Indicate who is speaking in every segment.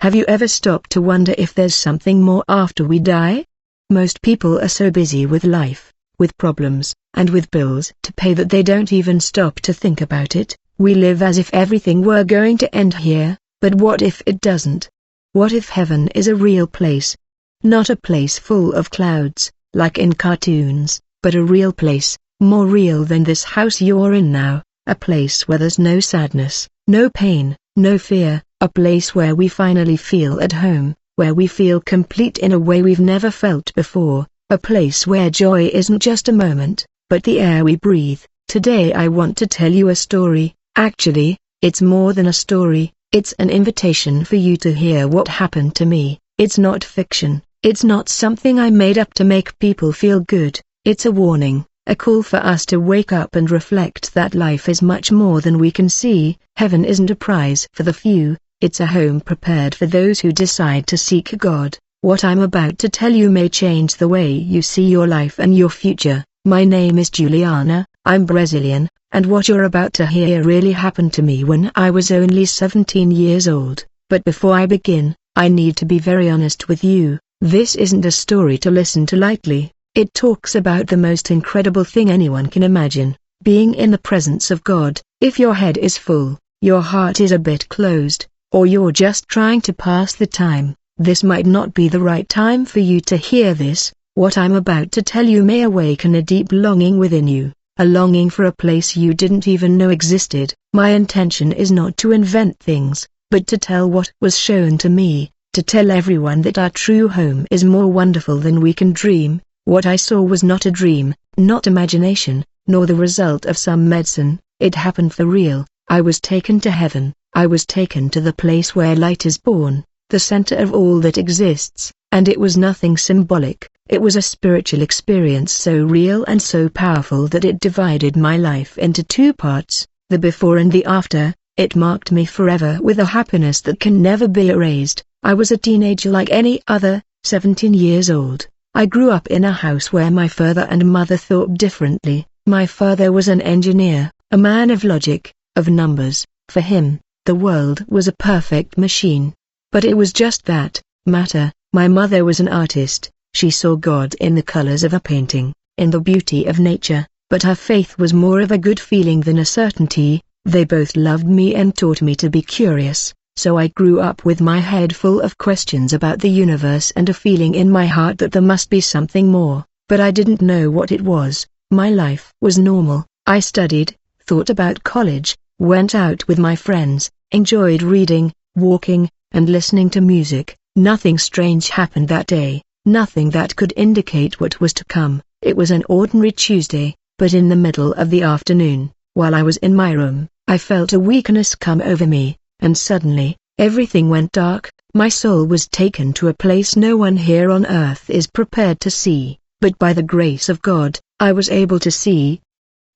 Speaker 1: Have you ever stopped to wonder if there's something more after we die? Most people are so busy with life, with problems, and with bills to pay that they don't even stop to think about it. We live as if everything were going to end here, but what if it doesn't? What if heaven is a real place? Not a place full of clouds, like in cartoons, but a real place, more real than this house you're in now, a place where there's no sadness, no pain, no fear, a place where we finally feel at home, where we feel complete in a way we've never felt before, a place where joy isn't just a moment, but the air we breathe. Today I want to tell you a story. Actually, it's more than a story, it's an invitation for you to hear what happened to me. It's not fiction, it's not something I made up to make people feel good, it's a warning, a call for us to wake up and reflect that life is much more than we can see. Heaven isn't a prize for the few, it's a home prepared for those who decide to seek God. What I'm about to tell you may change the way you see your life and your future. My name is Juliana, I'm Brazilian, and what you're about to hear really happened to me when I was only 17 years old. But before I begin, I need to be very honest with you. This isn't a story to listen to lightly. It talks about the most incredible thing anyone can imagine, being in the presence of God. If your head is full, your heart is a bit closed, or you're just trying to pass the time, this might not be the right time for you to hear this. What I'm about to tell you may awaken a deep longing within you, a longing for a place you didn't even know existed. My intention is not to invent things, but to tell what was shown to me, to tell everyone that our true home is more wonderful than we can dream. What I saw was not a dream, not imagination, nor the result of some medicine. It happened for real. I was taken to heaven. I was taken to the place where light is born, the center of all that exists, and it was nothing symbolic. It was a spiritual experience so real and so powerful that it divided my life into two parts, the before and the after. It marked me forever with a happiness that can never be erased. I was a teenager like any other, 17 years old. I grew up in a house where my father and mother thought differently. My father was an engineer, a man of logic, of numbers. For him, the world was a perfect machine. But it was just that, matter. My mother was an artist. She saw God in the colors of a painting, in the beauty of nature, but her faith was more of a good feeling than a certainty. They both loved me and taught me to be curious, so I grew up with my head full of questions about the universe and a feeling in my heart that there must be something more, but I didn't know what it was. My life was normal. I studied, thought about college, went out with my friends, enjoyed reading, walking, and listening to music. Nothing strange happened that day. Nothing that could indicate what was to come. It was an ordinary Tuesday, but in the middle of the afternoon, while I was in my room, I felt a weakness come over me, and suddenly, everything went dark. My soul was taken to a place no one here on earth is prepared to see, but by the grace of God, I was able to see.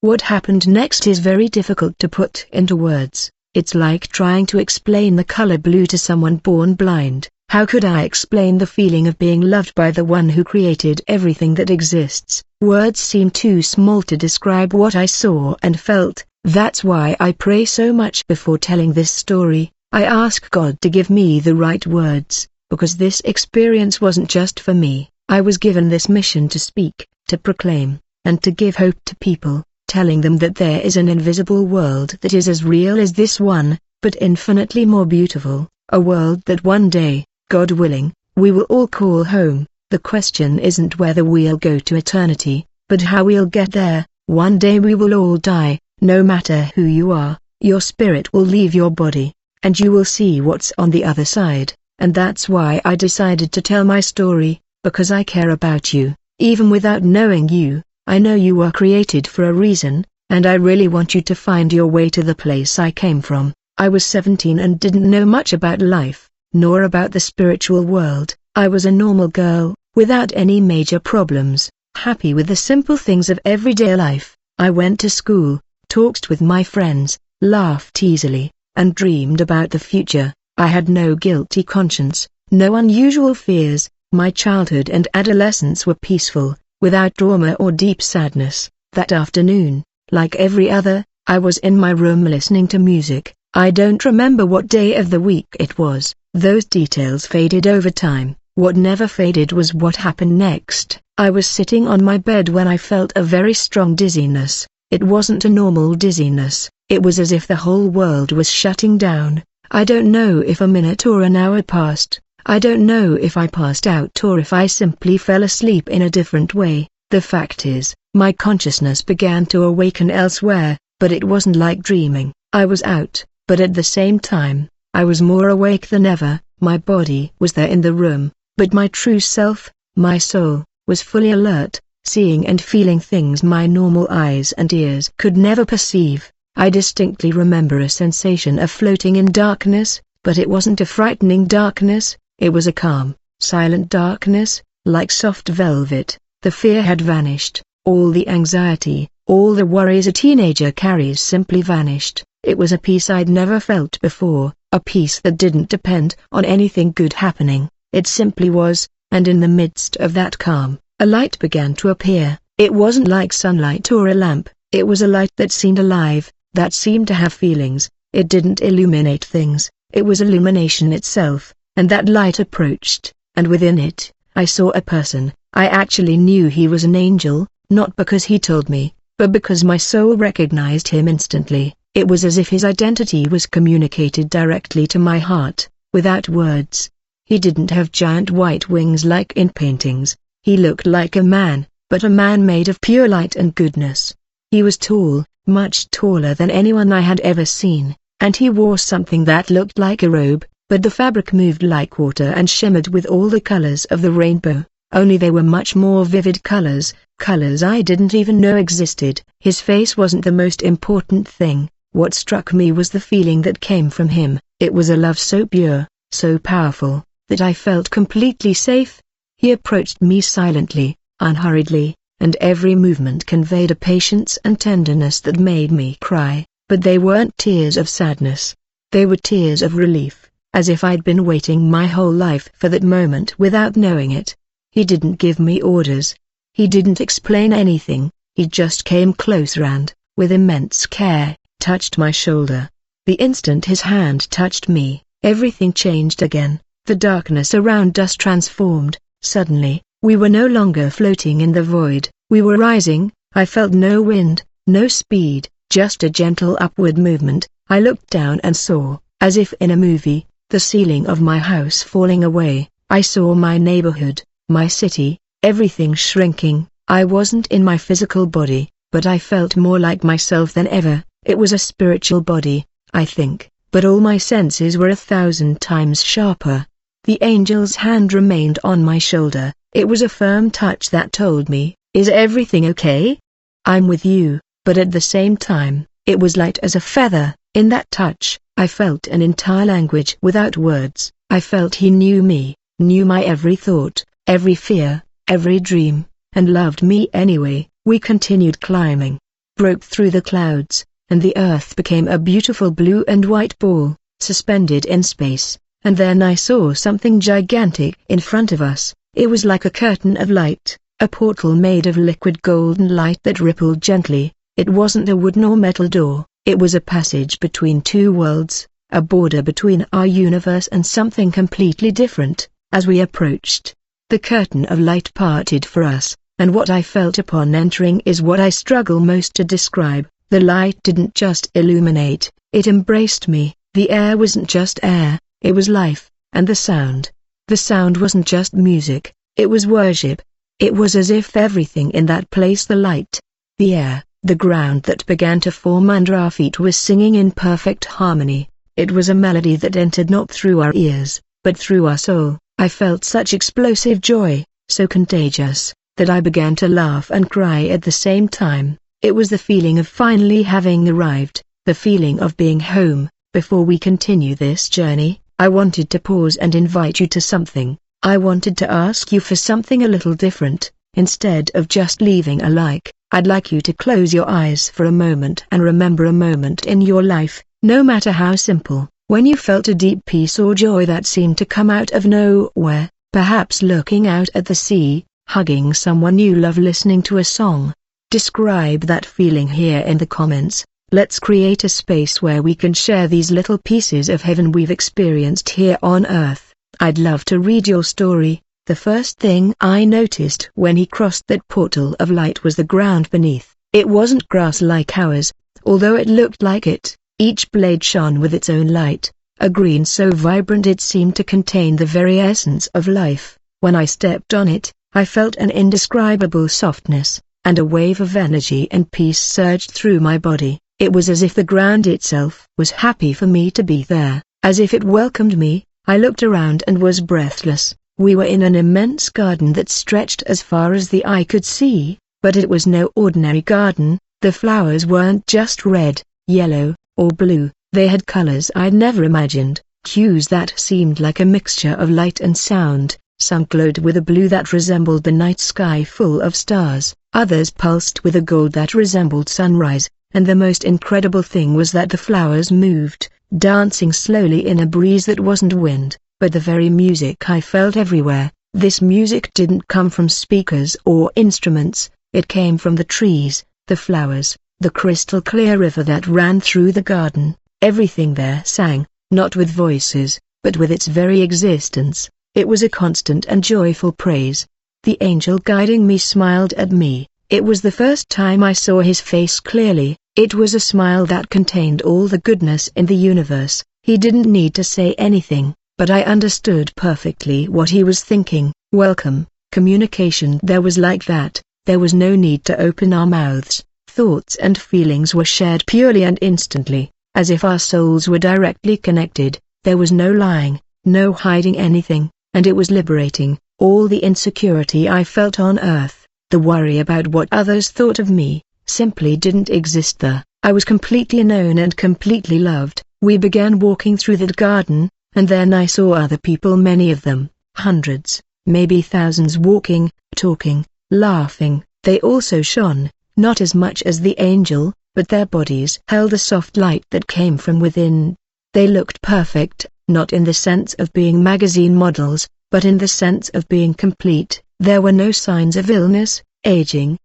Speaker 1: What happened next is very difficult to put into words. It's like trying to explain the color blue to someone born blind. How could I explain the feeling of being loved by the one who created everything that exists? Words seem too small to describe what I saw and felt. That's why I pray so much before telling this story. I ask God to give me the right words, because this experience wasn't just for me. I was given this mission to speak, to proclaim, and to give hope to people, telling them that there is an invisible world that is as real as this one, but infinitely more beautiful, a world that one day, God willing, we will all call home. The question isn't whether we'll go to eternity, but how we'll get there. One day we will all die. No matter who you are, your spirit will leave your body, and you will see what's on the other side. And that's why I decided to tell my story, because I care about you. Even without knowing you, I know you were created for a reason, and I really want you to find your way to the place I came from. I was 17 and didn't know much about life, nor about the spiritual world. I was a normal girl, without any major problems, happy with the simple things of everyday life. I went to school, talked with my friends, laughed easily, and dreamed about the future. I had no guilty conscience, no unusual fears. My childhood and adolescence were peaceful, without drama or deep sadness. That afternoon, like every other, I was in my room listening to music. I don't remember what day of the week it was. Those details faded over time. What never faded was what happened next. I was sitting on my bed when I felt a very strong dizziness. It wasn't a normal dizziness. It was as if the whole world was shutting down. I don't know if a minute or an hour passed. I don't know if I passed out or if I simply fell asleep in a different way. The fact is, my consciousness began to awaken elsewhere, but it wasn't like dreaming. I was out, but at the same time, I was more awake than ever. My body was there in the room, but my true self, my soul, was fully alert, seeing and feeling things my normal eyes and ears could never perceive. I distinctly remember a sensation of floating in darkness, but it wasn't a frightening darkness, it was a calm, silent darkness, like soft velvet. The fear had vanished, all the anxiety, all the worries a teenager carries simply vanished. It was a peace I'd never felt before, a peace that didn't depend on anything good happening. It simply was, and in the midst of that calm, a light began to appear. It wasn't like sunlight or a lamp, it was a light that seemed alive, that seemed to have feelings. It didn't illuminate things, it was illumination itself, and that light approached, and within it, I saw a person. I actually knew he was an angel, not because he told me, but because my soul recognized him instantly. It was as if his identity was communicated directly to my heart, without words. He didn't have giant white wings like in paintings. He looked like a man, but a man made of pure light and goodness. He was tall, much taller than anyone I had ever seen, and he wore something that looked like a robe, but the fabric moved like water and shimmered with all the colors of the rainbow, only they were much more vivid colors, colors I didn't even know existed. His face wasn't the most important thing. What struck me was the feeling that came from him. It was a love so pure, so powerful, that I felt completely safe. He approached me silently, unhurriedly, and every movement conveyed a patience and tenderness that made me cry, but they weren't tears of sadness. They were tears of relief, as if I'd been waiting my whole life for that moment without knowing it. He didn't give me orders. He didn't explain anything, he just came closer and, with immense care, touched my shoulder. The instant his hand touched me, everything changed again. The darkness around us transformed. Suddenly, we were no longer floating in the void, we were rising. I felt no wind, no speed, just a gentle upward movement. I looked down and saw, as if in a movie, the ceiling of my house falling away. I saw my neighborhood, my city, everything shrinking. I wasn't in my physical body, but I felt more like myself than ever. It was a spiritual body, I think, but all my senses were 1,000 times sharper. The angel's hand remained on my shoulder. It was a firm touch that told me, "Is everything okay? I'm with you," but at the same time, it was light as a feather. In that touch, I felt an entire language without words. I felt he knew me, knew my every thought, every fear, every dream, and loved me anyway. We continued climbing, broke through the clouds, and the earth became a beautiful blue and white ball, suspended in space, and then I saw something gigantic in front of us. It was like a curtain of light, a portal made of liquid golden light that rippled gently. It wasn't a wooden or metal door, it was a passage between two worlds, a border between our universe and something completely different. As we approached, the curtain of light parted for us, and what I felt upon entering is what I struggle most to describe. The light didn't just illuminate, it embraced me. The air wasn't just air, it was life, and the sound. The sound wasn't just music, it was worship. It was as if everything in that place, the light, the air, the ground that began to form under our feet, was singing in perfect harmony. It was a melody that entered not through our ears, but through our soul. I felt such explosive joy, so contagious, that I began to laugh and cry at the same time. It was the feeling of finally having arrived, the feeling of being home. Before we continue this journey, I wanted to pause and invite you to something. I wanted to ask you for something a little different. Instead of just leaving a like, I'd like you to close your eyes for a moment and remember a moment in your life, no matter how simple, when you felt a deep peace or joy that seemed to come out of nowhere, perhaps looking out at the sea, hugging someone you love, listening to a song. Describe that feeling here in the comments. Let's create a space where we can share these little pieces of heaven we've experienced here on Earth. I'd love to read your story." The first thing I noticed when he crossed that portal of light was the ground beneath. It wasn't grass like ours, although it looked like it. Each blade shone with its own light, a green so vibrant it seemed to contain the very essence of life. When I stepped on it, I felt an indescribable softness, and a wave of energy and peace surged through my body. It was as if the ground itself was happy for me to be there, as if it welcomed me. I looked around and was breathless. We were in an immense garden that stretched as far as the eye could see, but it was no ordinary garden. The flowers weren't just red, yellow, or blue, they had colors I'd never imagined, hues that seemed like a mixture of light and sound. Some glowed with a blue that resembled the night sky full of stars, others pulsed with a gold that resembled sunrise, and the most incredible thing was that the flowers moved, dancing slowly in a breeze that wasn't wind, but the very music I felt everywhere. This music didn't come from speakers or instruments, it came from the trees, the flowers, the crystal clear river that ran through the garden. Everything there sang, not with voices, but with its very existence. It was a constant and joyful praise. The angel guiding me smiled at me. It was the first time I saw his face clearly. It was a smile that contained all the goodness in the universe. He didn't need to say anything, but I understood perfectly what he was thinking. Welcome, communication. There was like that. There was no need to open our mouths. Thoughts and feelings were shared purely and instantly, as if our souls were directly connected. There was no lying, no hiding anything, and it was liberating. All the insecurity I felt on Earth, the worry about what others thought of me, simply didn't exist there. I was completely known and completely loved. We began walking through that garden, and then I saw other people, many of them, hundreds, maybe thousands, walking, talking, laughing. They also shone, not as much as the angel, but their bodies held a soft light that came from within. They looked perfect, not in the sense of being magazine models, but in the sense of being complete. There were no signs of illness, aging,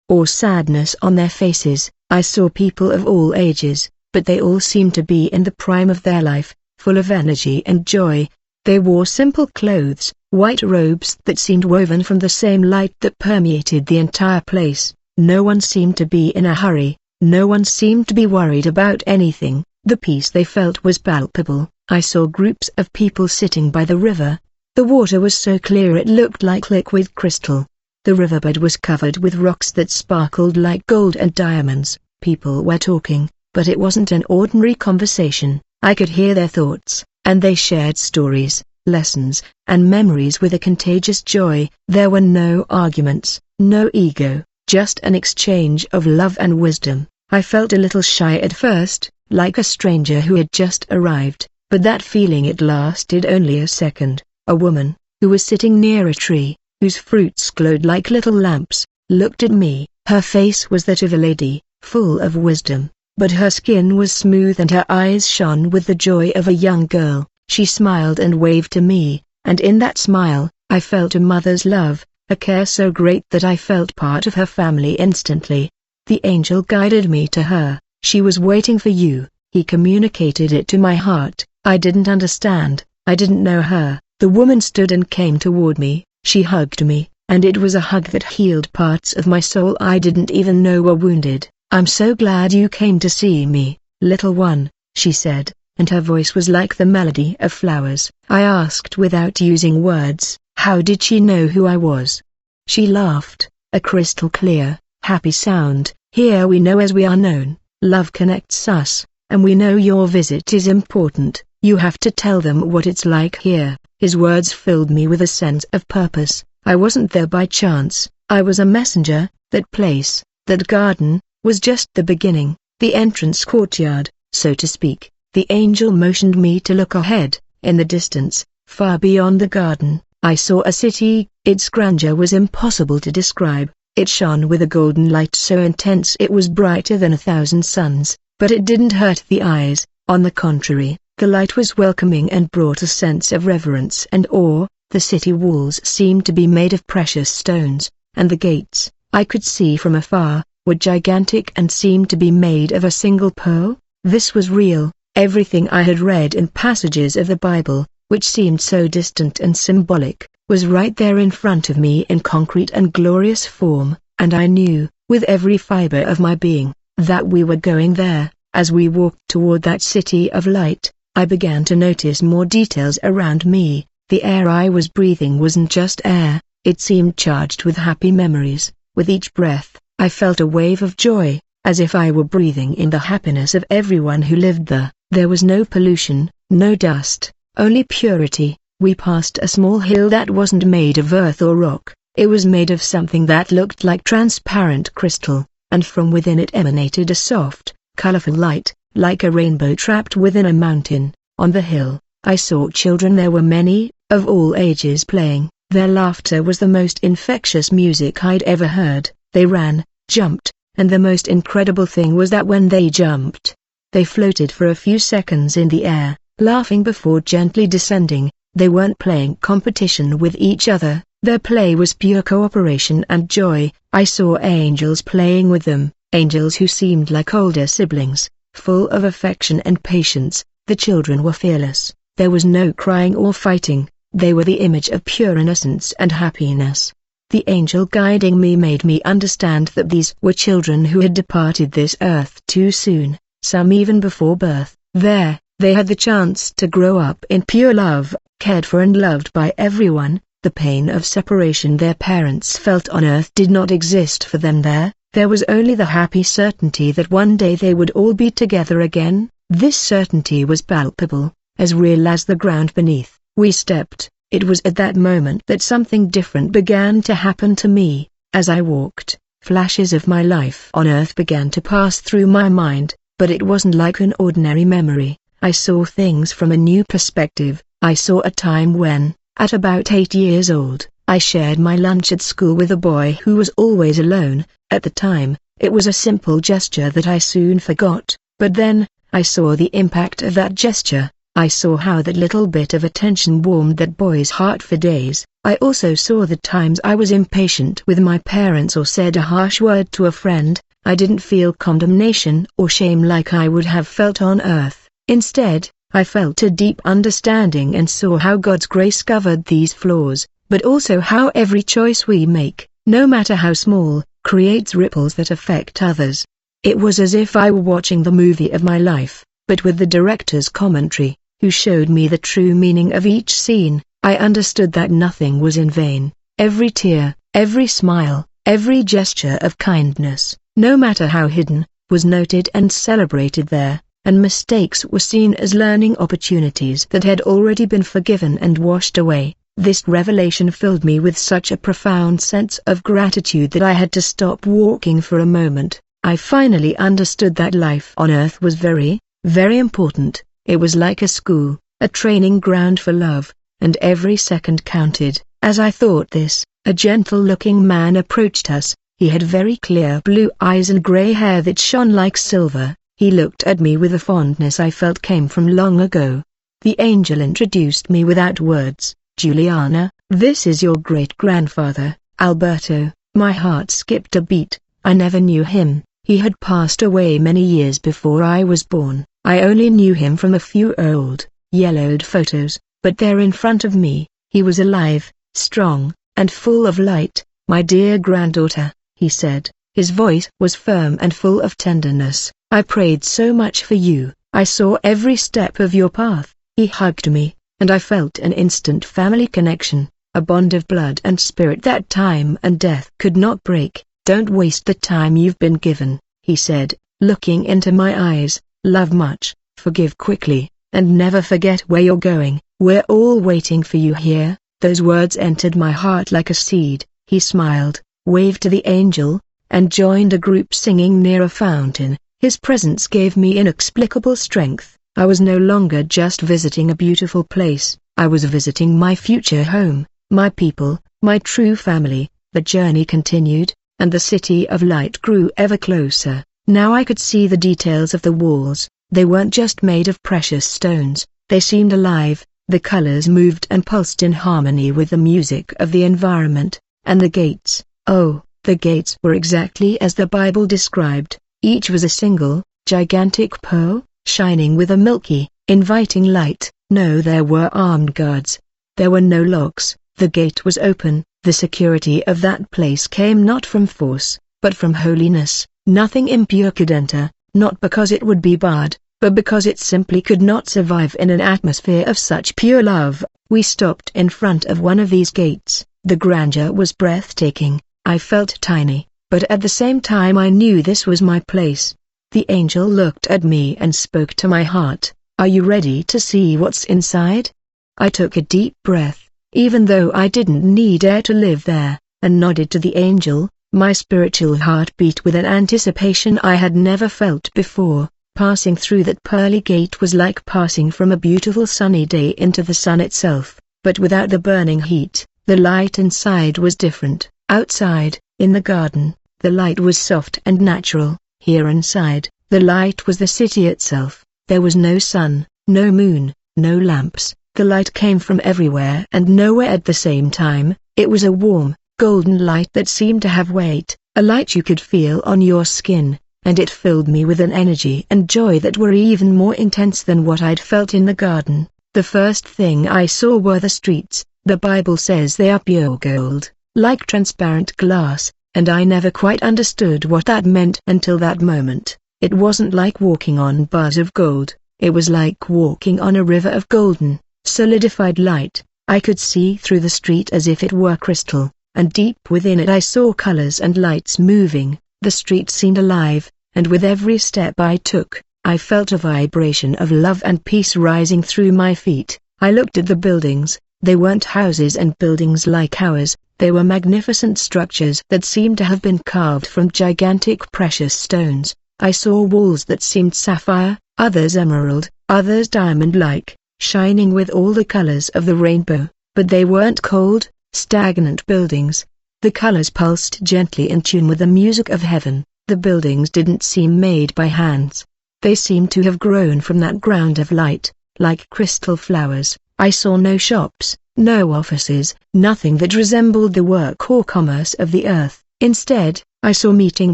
Speaker 1: or sadness on their faces. I saw people of all ages, but they all seemed to be in the prime of their life, full of energy and joy. They wore simple clothes, white robes that seemed woven from the same light that permeated the entire place. No one seemed to be in a hurry, no one seemed to be worried about anything. The peace they felt was palpable. I saw groups of people sitting by the river. The water was so clear it looked like liquid crystal. The riverbed was covered with rocks that sparkled like gold and diamonds. People were talking, but it wasn't an ordinary conversation. I could hear their thoughts, and they shared stories, lessons, and memories with a contagious joy. There were no arguments, no ego, just an exchange of love and wisdom. I felt a little shy at first, like a stranger who had just arrived, but that feeling, it lasted only a second. A woman, who was sitting near a tree, whose fruits glowed like little lamps, looked at me. Her face was that of a lady, full of wisdom, but her skin was smooth and her eyes shone with the joy of a young girl. She smiled and waved to me, and in that smile, I felt a mother's love, a care so great that I felt part of her family instantly. The angel guided me to her. She was waiting for you. He communicated it to my heart. I didn't understand, I didn't know her. The woman stood and came toward me. She hugged me, and it was a hug that healed parts of my soul I didn't even know were wounded. "I'm so glad you came to see me, little one," she said, and her voice was like the melody of flowers. I asked without using words, how did she know who I was? She laughed, a crystal clear, happy sound. "Here we know as we are known. Love connects us, and we know your visit is important. You have to tell them what it's like here." His words filled me with a sense of purpose. I wasn't there by chance, I was a messenger. That place, that garden, was just the beginning, the entrance courtyard, so to speak. The angel motioned me to look ahead. In the distance, far beyond the garden, I saw a city. Its grandeur was impossible to describe. It shone with a golden light so intense it was brighter than 1,000 suns, but it didn't hurt the eyes. On the contrary, the light was welcoming and brought a sense of reverence and awe. The city walls seemed to be made of precious stones, and the gates, I could see from afar, were gigantic and seemed to be made of a single pearl. This was real. Everything I had read in passages of the Bible, which seemed so distant and symbolic, was right there in front of me in concrete and glorious form, and I knew, with every fiber of my being, that we were going there. As we walked toward that city of light, I began to notice more details around me. The air I was breathing wasn't just air, it seemed charged with happy memories. With each breath, I felt a wave of joy, as if I were breathing in the happiness of everyone who lived there. There was no pollution, no dust, only purity. We passed a small hill that wasn't made of earth or rock, it was made of something that looked like transparent crystal, and from within it emanated a soft, colorful light, like a rainbow trapped within a mountain. On the hill, I saw children. There were many, of all ages playing. Their laughter was the most infectious music I'd ever heard. They ran, jumped, and the most incredible thing was that when they jumped, they floated for a few seconds in the air, laughing before gently descending. They weren't playing competition with each other, their play was pure cooperation and joy. I saw angels playing with them, angels who seemed like older siblings, full of affection and patience. The children were fearless, there was no crying or fighting, they were the image of pure innocence and happiness. The angel guiding me made me understand that these were children who had departed this earth too soon, some even before birth. There, they had the chance to grow up in pure love, cared for and loved by everyone. The pain of separation their parents felt on earth did not exist for them there. There was only the happy certainty that one day they would all be together again. This certainty was palpable, as real as the ground beneath. We stepped. It was at that moment that something different began to happen to me. As I walked, flashes of my life on earth began to pass through my mind, but it wasn't like an ordinary memory. I saw things from a new perspective. I saw a time when, at about 8 years old, I shared my lunch at school with a boy who was always alone. At the time, it was a simple gesture that I soon forgot, but then, I saw the impact of that gesture. I saw how that little bit of attention warmed that boy's heart for days. I also saw the times I was impatient with my parents or said a harsh word to a friend. I didn't feel condemnation or shame like I would have felt on earth. Instead, I felt a deep understanding and saw how God's grace covered these flaws, but also how every choice we make, no matter how small, creates ripples that affect others. It was as if I were watching the movie of my life, but with the director's commentary, who showed me the true meaning of each scene. I understood that nothing was in vain. Every tear, every smile, every gesture of kindness, no matter how hidden, was noted and celebrated there, and mistakes were seen as learning opportunities that had already been forgiven and washed away. This revelation filled me with such a profound sense of gratitude that I had to stop walking for a moment. I finally understood that life on earth was very, very important. It was like a school, a training ground for love, and every second counted. As I thought this, a gentle-looking man approached us. He had very clear blue eyes and gray hair that shone like silver. He looked at me with a fondness I felt came from long ago. The angel introduced me without words. "Juliana, this is your great-grandfather, Alberto." My heart skipped a beat. I never knew him. He had passed away many years before I was born. I only knew him from a few old, yellowed photos, but there in front of me, he was alive, strong, and full of light. "My dear granddaughter," he said. His voice was firm and full of tenderness. "I prayed so much for you. I saw every step of your path." He hugged me, and I felt an instant family connection, a bond of blood and spirit that time and death could not break. "Don't waste the time you've been given," he said, looking into my eyes. "Love much, forgive quickly, and never forget where you're going. We're all waiting for you here." Those words entered my heart like a seed. He smiled, waved to the angel, and joined a group singing near a fountain. His presence gave me inexplicable strength. I was no longer just visiting a beautiful place, I was visiting my future home, my people, my true family. The journey continued, and the city of light grew ever closer. Now I could see the details of the walls. They weren't just made of precious stones, they seemed alive. The colors moved and pulsed in harmony with the music of the environment, and the gates, oh, The gates were exactly as the Bible described. Each was a single, gigantic pearl, shining with a milky, inviting light. No, there were armed guards. There were no locks. The gate was open. The security of that place came not from force, but from holiness. Nothing impure could enter, not because it would be barred, but because it simply could not survive in an atmosphere of such pure love. We stopped in front of one of these gates. The grandeur was breathtaking. I felt tiny, but at the same time I knew this was my place. The angel looked at me and spoke to my heart. "Are you ready to see what's inside?" I took a deep breath, even though I didn't need air to live there, and nodded to the angel. My spiritual heart beat with an anticipation I had never felt before. Passing through that pearly gate was like passing from a beautiful sunny day into the sun itself, but without the burning heat. The light inside was different. Outside, in the garden, the light was soft and natural. Here inside, the light was the city itself. There was no sun, no moon, no lamps. The light came from everywhere and nowhere at the same time. It was a warm, golden light that seemed to have weight, a light you could feel on your skin, and it filled me with an energy and joy that were even more intense than what I'd felt in the garden. The first thing I saw were the streets. The Bible says they are pure gold, like transparent glass, and I never quite understood what that meant until that moment. It wasn't like walking on bars of gold, it was like walking on a river of golden, solidified light. I could see through the street as if it were crystal, and deep within it I saw colors and lights moving. The street seemed alive, and with every step I took, I felt a vibration of love and peace rising through my feet. I looked at the buildings. They weren't houses and buildings like ours, they were magnificent structures that seemed to have been carved from gigantic precious stones. I saw walls that seemed sapphire, others emerald, others diamond-like, shining with all the colors of the rainbow, but they weren't cold, stagnant buildings. The colors pulsed gently in tune with the music of heaven. The buildings didn't seem made by hands. They seemed to have grown from that ground of light, like crystal flowers. I saw no shops, no offices, nothing that resembled the work or commerce of the earth. Instead, I saw meeting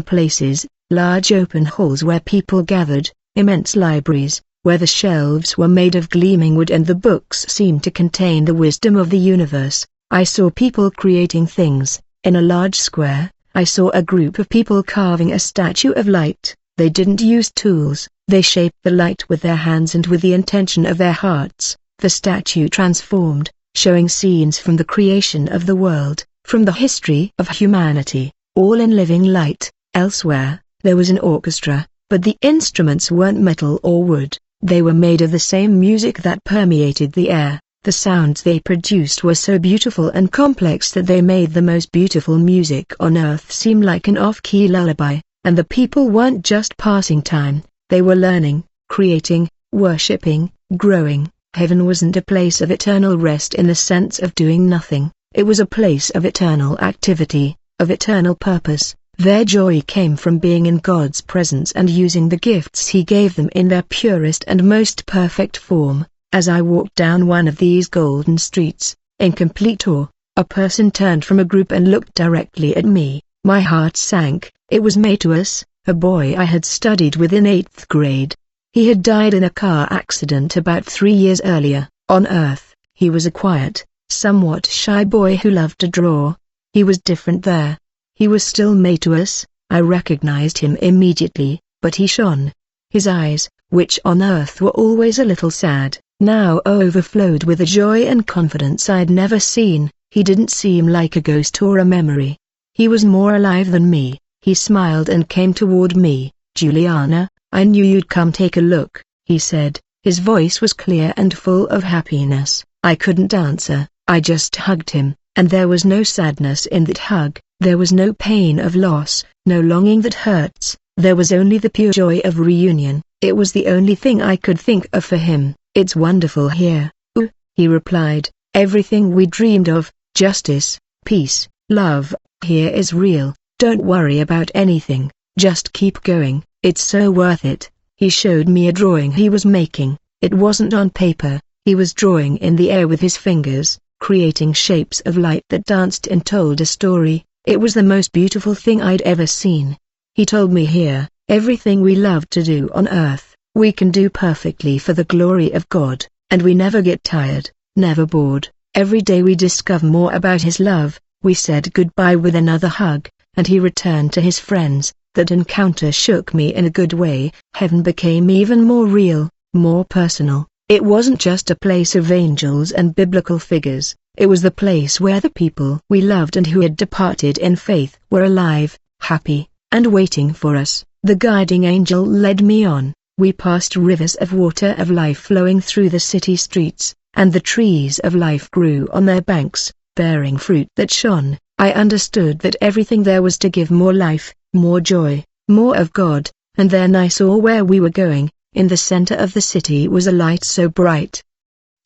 Speaker 1: places, large open halls where people gathered, immense libraries, where the shelves were made of gleaming wood and the books seemed to contain the wisdom of the universe. I saw people creating things. In a large square, I saw a group of people carving a statue of light. They didn't use tools, they shaped the light with their hands and with the intention of their hearts. The statue transformed, showing scenes from the creation of the world, from the history of humanity, all in living light. Elsewhere, there was an orchestra, but the instruments weren't metal or wood, they were made of the same music that permeated the air. The sounds they produced were so beautiful and complex that they made the most beautiful music on earth seem like an off-key lullaby, and the people weren't just passing time, they were learning, creating, worshipping, growing. Heaven wasn't a place of eternal rest in the sense of doing nothing, it was a place of eternal activity, of eternal purpose. Their joy came from being in God's presence and using the gifts He gave them in their purest and most perfect form. As I walked down one of these golden streets, in complete awe, a person turned from a group and looked directly at me. My heart sank. It was Mateus, a boy I had studied with in 8th grade. He had died in a car accident about 3 years earlier. On Earth, he was a quiet, somewhat shy boy who loved to draw. He was different there. He was still Mateus. I recognized him immediately, but he shone. His eyes, which on Earth were always a little sad, now overflowed with a joy and confidence I'd never seen. He didn't seem like a ghost or a memory. He was more alive than me. He smiled and came toward me. "Juliana, I knew you'd come take a look," he said. His voice was clear and full of happiness. I couldn't answer. I just hugged him, and there was no sadness in that hug. There was no pain of loss, no longing that hurts. There was only the pure joy of reunion. It was the only thing I could think of for him. "It's wonderful here," he replied. "Everything we dreamed of, justice, peace, love, here is real. Don't worry about anything, just keep going, it's so worth it." He showed me a drawing he was making. It wasn't on paper, he was drawing in the air with his fingers, creating shapes of light that danced and told a story. It was the most beautiful thing I'd ever seen. He told me here, everything we love to do on earth, we can do perfectly for the glory of God, and we never get tired, never bored. Every day we discover more about His love. We said goodbye with another hug, and he returned to his friends. That encounter shook me in a good way. Heaven became even more real, more personal. It wasn't just a place of angels and biblical figures, it was the place where the people we loved and who had departed in faith were alive, happy, and waiting for us. The guiding angel led me on. We passed rivers of water of life flowing through the city streets, and the trees of life grew on their banks, bearing fruit that shone. I understood that everything there was to give more life, more joy, more of God, and then I saw where we were going. In the center of the city was a light so bright,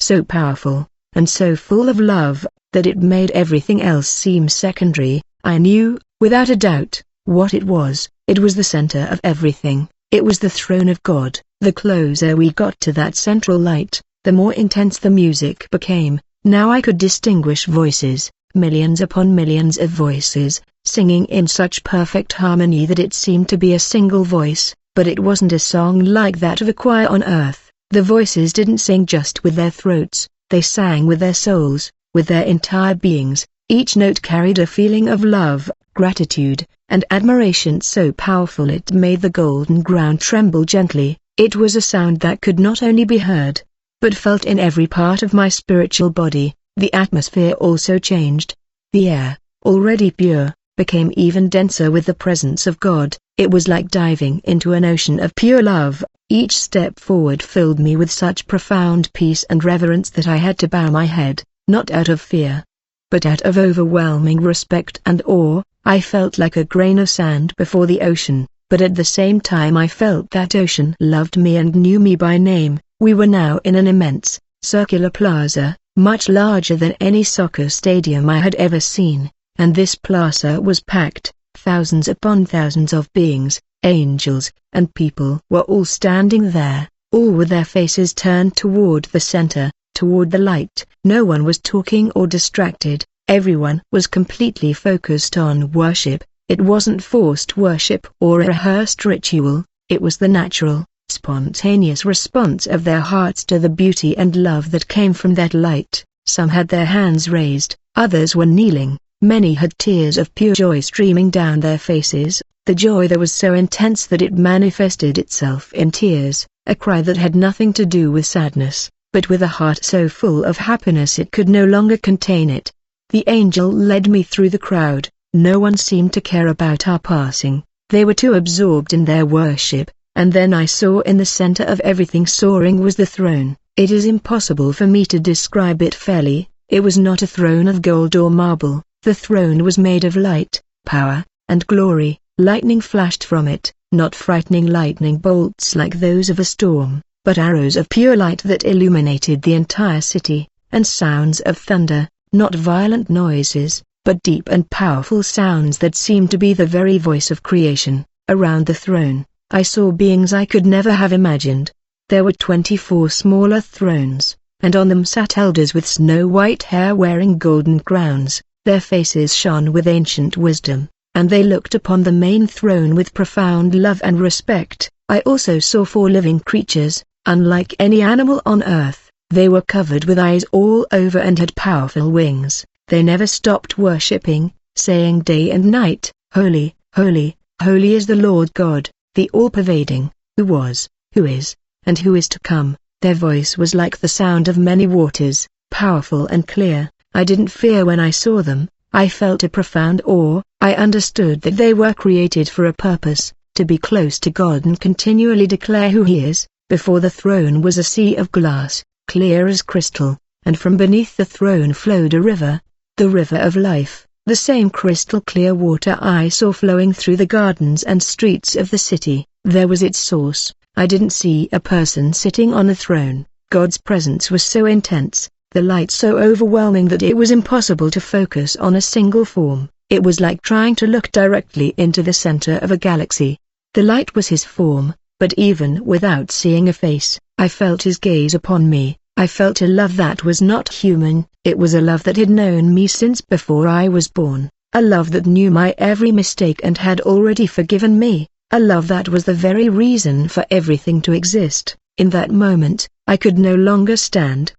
Speaker 1: so powerful, and so full of love, that it made everything else seem secondary. I knew, without a doubt, what it was. It was the center of everything. It was the throne of God. The closer we got to that central light, the more intense the music became. Now I could distinguish voices, millions upon millions of voices, singing in such perfect harmony that it seemed to be a single voice, but it wasn't a song like that of a choir on earth. The voices didn't sing just with their throats, they sang with their souls, with their entire beings. Each note carried a feeling of love, gratitude, and admiration so powerful it made the golden ground tremble gently. It was a sound that could not only be heard, but felt in every part of my spiritual body. The atmosphere also changed. The air, already pure, became even denser with the presence of God. It was like diving into an ocean of pure love. Each step forward filled me with such profound peace and reverence that I had to bow my head, not out of fear, but out of overwhelming respect and awe. I felt like a grain of sand before the ocean, but at the same time I felt that ocean loved me and knew me by name. We were now in an immense, circular plaza, much larger than any soccer stadium I had ever seen, and this plaza was packed. Thousands upon thousands of beings, angels, and people were all standing there, all with their faces turned toward the center, toward the light. No one was talking or distracted. Everyone was completely focused on worship. It wasn't forced worship or a rehearsed ritual, it was the natural, spontaneous response of their hearts to the beauty and love that came from that light. Some had their hands raised, others were kneeling, many had tears of pure joy streaming down their faces. The joy there was so intense that it manifested itself in tears, a cry that had nothing to do with sadness, but with a heart so full of happiness it could no longer contain it. The angel led me through the crowd. No one seemed to care about our passing, they were too absorbed in their worship. And then I saw in the center of everything soaring was the throne. It is impossible for me to describe it fairly. It was not a throne of gold or marble. The throne was made of light, power, and glory. Lightning flashed from it, not frightening lightning bolts like those of a storm, but arrows of pure light that illuminated the entire city, and sounds of thunder, not violent noises, but deep and powerful sounds that seemed to be the very voice of creation. Around the throne, I saw beings I could never have imagined. There were 24 smaller thrones, and on them sat elders with snow-white hair wearing golden crowns. Their faces shone with ancient wisdom, and they looked upon the main throne with profound love and respect. I also saw 4 living creatures, unlike any animal on earth. They were covered with eyes all over and had powerful wings. They never stopped worshipping, saying day and night, "Holy, holy, holy is the Lord God, the all-pervading, who was, who is, and who is to come." Their voice was like the sound of many waters, powerful and clear. I didn't fear when I saw them, I felt a profound awe. I understood that they were created for a purpose, to be close to God and continually declare who He is. Before the throne was a sea of glass, clear as crystal, and from beneath the throne flowed a river, the river of life. The same crystal clear water I saw flowing through the gardens and streets of the city. There was its source. I didn't see a person sitting on a throne. God's presence was so intense, the light so overwhelming that it was impossible to focus on a single form. It was like trying to look directly into the center of a galaxy. The light was His form, but even without seeing a face, I felt His gaze upon me. I felt a love that was not human. It was a love that had known me since before I was born. a love that knew my every mistake and had already forgiven me, a love that was the very reason for everything to exist. In that moment, I could no longer stand.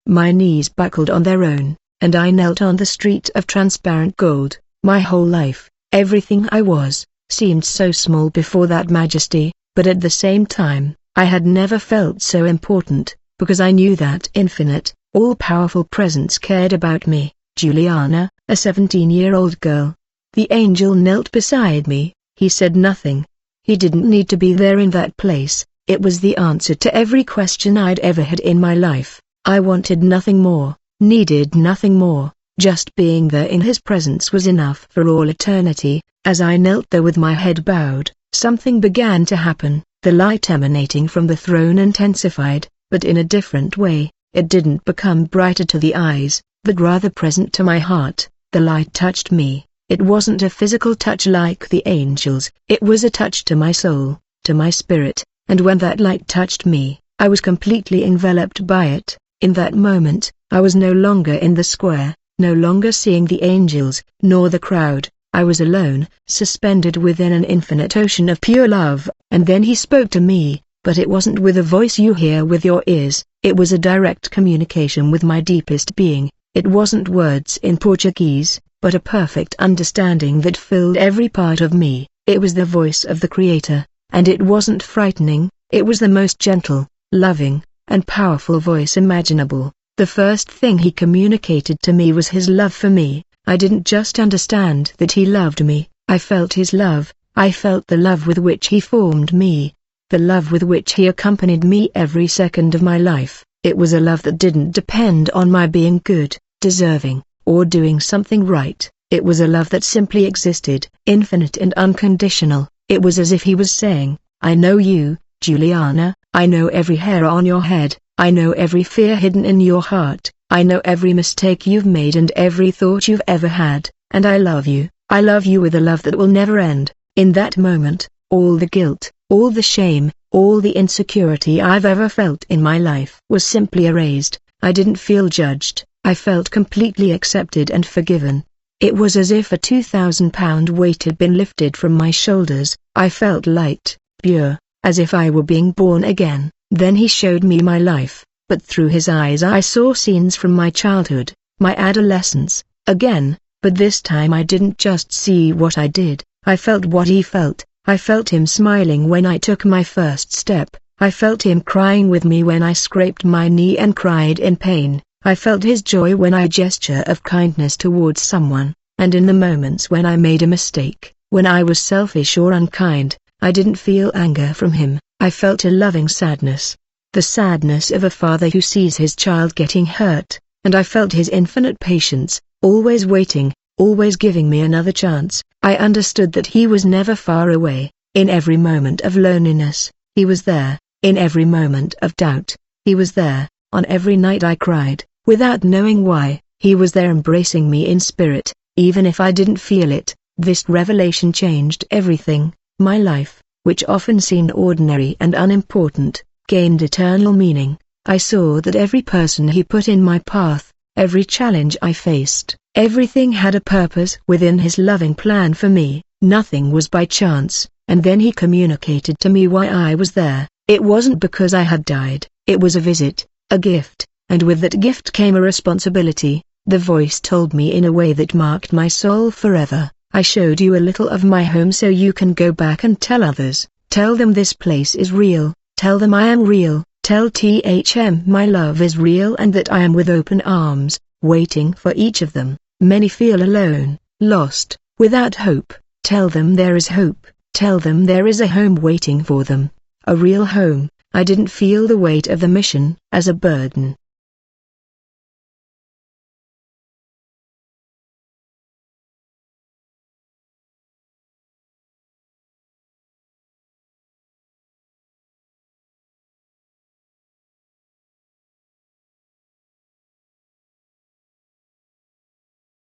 Speaker 1: My knees buckled on their own, and I knelt on the street of transparent gold. My whole life, everything I was, seemed so small before that majesty, but at the same time, I had never felt so important, because I knew that infinite, all-powerful presence cared about me. Juliana, a 17-year-old girl. The angel knelt beside me. He said nothing. He didn't need to be there in that place. It was the answer to every question I'd ever had in my life. I wanted nothing more, needed nothing more. Just being there in his presence was enough for all eternity. As I knelt there with my head bowed, something began to happen. The light emanating from the throne intensified, but in a different way. It didn't become brighter to the eyes, but rather present to my heart. The light touched me. It wasn't a physical touch like the angels. It was a touch to my soul, to my spirit, and when that light touched me, I was completely enveloped by it. In that moment, I was no longer in the square, no longer seeing the angels, nor the crowd. I was alone, suspended within an infinite ocean of pure love. And then he spoke to me, but it wasn't with a voice you hear with your ears. It was a direct communication with my deepest being. It wasn't words in Portuguese, but a perfect understanding that filled every part of me. It was the voice of the Creator, and it wasn't frightening. It was the most gentle, loving, and powerful voice imaginable. The first thing he communicated to me was his love for me. I didn't just understand that he loved me, I felt his love. I felt the love with which he formed me, the love with which he accompanied me every second of my life. It was a love that didn't depend on my being good, deserving, or doing something right. It was a love that simply existed, infinite and unconditional. It was as if he was saying, I know you, Juliana, I know every hair on your head, I know every fear hidden in your heart, I know every mistake you've made and every thought you've ever had, and I love you with a love that will never end. In that moment, all the guilt, all the shame, all the insecurity I've ever felt in my life was simply erased. I didn't feel judged, I felt completely accepted and forgiven. It was as if a 2,000-pound weight had been lifted from my shoulders. I felt light, pure, as if I were being born again. Then he showed me my life, but through his eyes I saw scenes from my childhood, my adolescence, again, but this time I didn't just see what I did. I felt what he felt. I felt him smiling when I took my first step. I felt him crying with me when I scraped my knee and cried in pain. I felt his joy when I gesture of kindness towards someone, and in the moments when I made a mistake, when I was selfish or unkind, I didn't feel anger from him. I felt a loving sadness. The sadness of a father who sees his child getting hurt, and I felt his infinite patience, always waiting, always giving me another chance. I understood that he was never far away. In every moment of loneliness, he was there. In every moment of doubt, he was there. On every night I cried, without knowing why, he was there embracing me in spirit, even if I didn't feel it. This revelation changed everything. My life, which often seemed ordinary and unimportant, gained eternal meaning. I saw that every person he put in my path, every challenge I faced, everything had a purpose within his loving plan for me. Nothing was by chance. And then he communicated to me why I was there. It wasn't because I had died. It was a visit, a gift, and with that gift came a responsibility. The voice told me in a way that marked my soul forever. I showed you a little of my home so you can go back and tell others. Tell them this place is real. Tell them I am real. Tell THM my love is real and that I am with open arms, waiting for each of them. Many feel alone, lost, without hope. Tell them there is hope. Tell them there is a home waiting for them. A real home. I didn't feel the weight of the mission as a burden.